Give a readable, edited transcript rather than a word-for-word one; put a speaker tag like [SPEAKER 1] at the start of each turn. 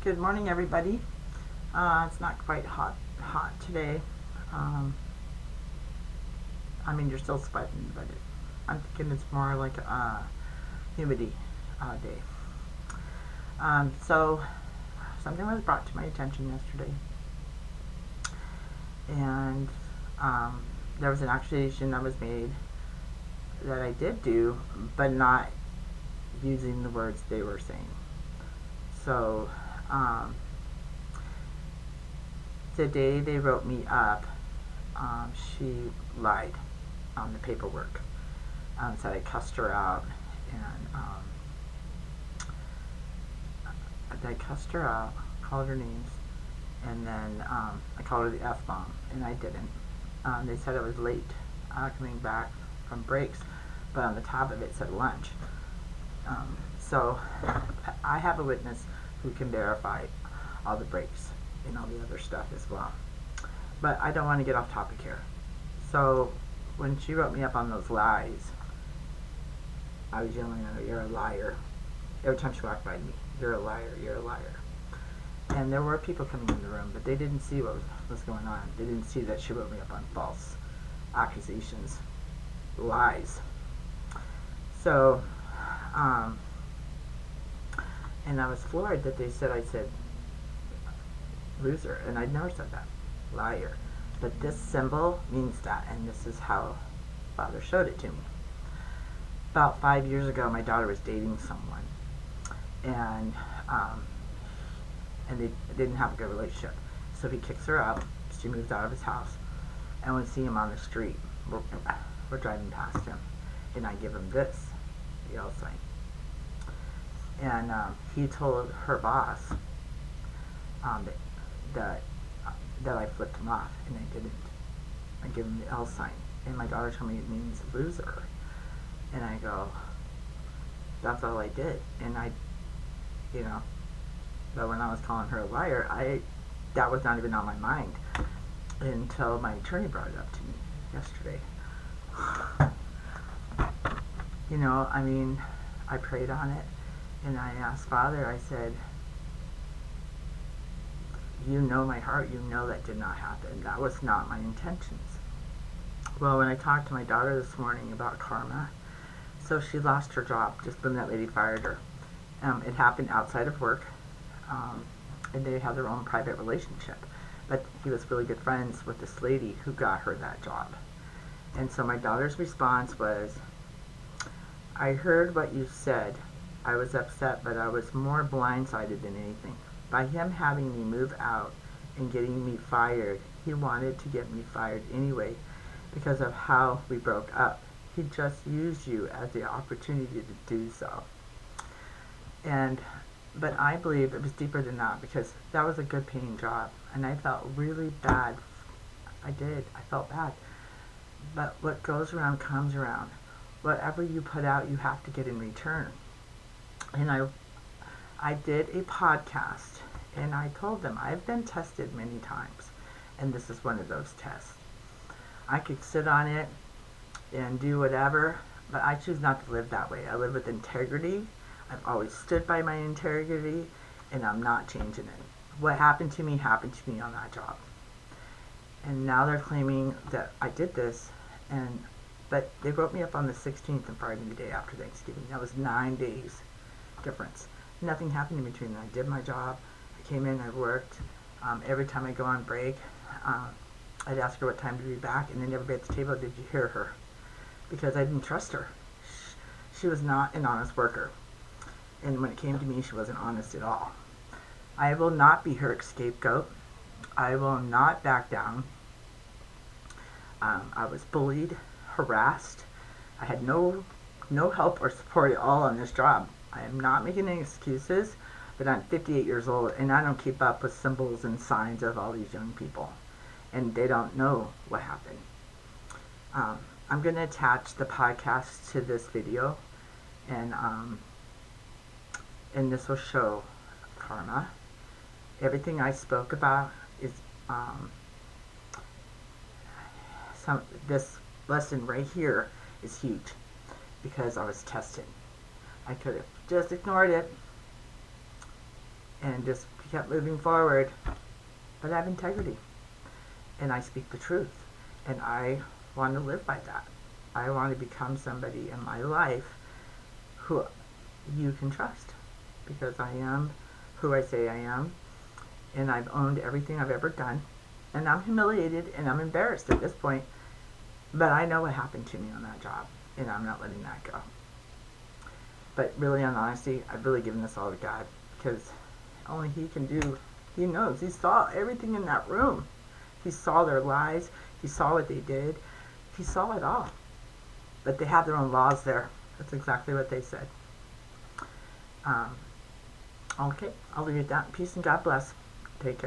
[SPEAKER 1] Good morning, everybody. It's not quite hot today. Um, I mean, you're still sweating, but I'm thinking it's more like a humidity day. So something was brought to my attention yesterday, and um, there was an accusation that was made that I did do, but not using the words they were saying. So um, the day they wrote me up, she lied on the paperwork. Said I cussed her out, and I cussed her out, called her names, and then I called her the F bomb, and I didn't. They said I was late coming back from breaks, but on the top of it said lunch. So I have a witness who can verify all the breaks and all the other stuff as well. But I don't want to get off topic here. So when she wrote me up on those lies, I was yelling at her, "You're a liar." Every time she walked by me, "You're a liar, you're a liar." And there were people coming in the room, but they didn't see what was going on. They didn't see that she wrote me up on false accusations, lies. So, and I was floored that they said I said loser, and I'd never said that, liar. But this symbol means that, and this is how Father showed it to me. About 5 years ago, my daughter was dating someone, and they didn't have a good relationship. So he kicks her out. She moves out of his house, and we see him on the street. We're driving past him, and I give him this yellow sign. And he told her boss that I flipped him off, and I didn't. I give him the L sign, and my daughter told me it means loser. And I go, that's all I did. And but when I was calling her a liar, that was not even on my mind until my attorney brought it up to me yesterday. I mean, I prayed on it, and I asked Father, I said, you know my heart, you know that did not happen. That was not my intentions. Well, when I talked to my daughter this morning about karma, so she lost her job just when that lady fired her. It happened outside of work, and they had their own private relationship. But he was really good friends with this lady who got her that job. And so my daughter's response was, I heard what you said. I was upset, but I was more blindsided than anything. By him having me move out and getting me fired, he wanted to get me fired anyway because of how we broke up. He just used you as the opportunity to do so. But I believe it was deeper than that, because that was a good paying job, and I felt really bad. I did. I felt bad. But what goes around comes around. Whatever you put out, you have to get in return. And I did a podcast, and I told them I've been tested many times, and this is one of those tests. I could sit on it and do whatever, but I choose not to live that way. I live with integrity. I've always stood by my integrity, and I'm not changing it. What happened to me on that job. And now they're claiming that I did this, but they wrote me up on the 16th and fired me the day after Thanksgiving. That was 9 days difference. Nothing happened in between. I did my job. I came in, I worked. Every time I go on break, I'd ask her what time to be back, and then everybody at the table, did you hear her? Because I didn't trust her. She was not an honest worker. And when it came to me, she wasn't honest at all. I will not be her scapegoat. I will not back down. I was bullied, harassed. I had no help or support at all on this job. I am not making any excuses, but I'm 58 years old, and I don't keep up with symbols and signs of all these young people, and they don't know what happened. I'm going to attach the podcast to this video, and this will show karma. Everything I spoke about is this lesson right here is huge, because I was tested. I could have just ignored it, and just kept moving forward. But I have integrity, and I speak the truth, and I want to live by that. I want to become somebody in my life who you can trust, because I am who I say I am, and I've owned everything I've ever done, and I'm humiliated and I'm embarrassed at this point, but I know what happened to me on that job, and I'm not letting that go. But really, in honesty, I've really given this all to God, because only He can do. He knows. He saw everything in that room. He saw their lies. He saw what they did. He saw it all. But they have their own laws there. That's exactly what they said. Okay, I'll leave it at that. Peace and God bless. Take care.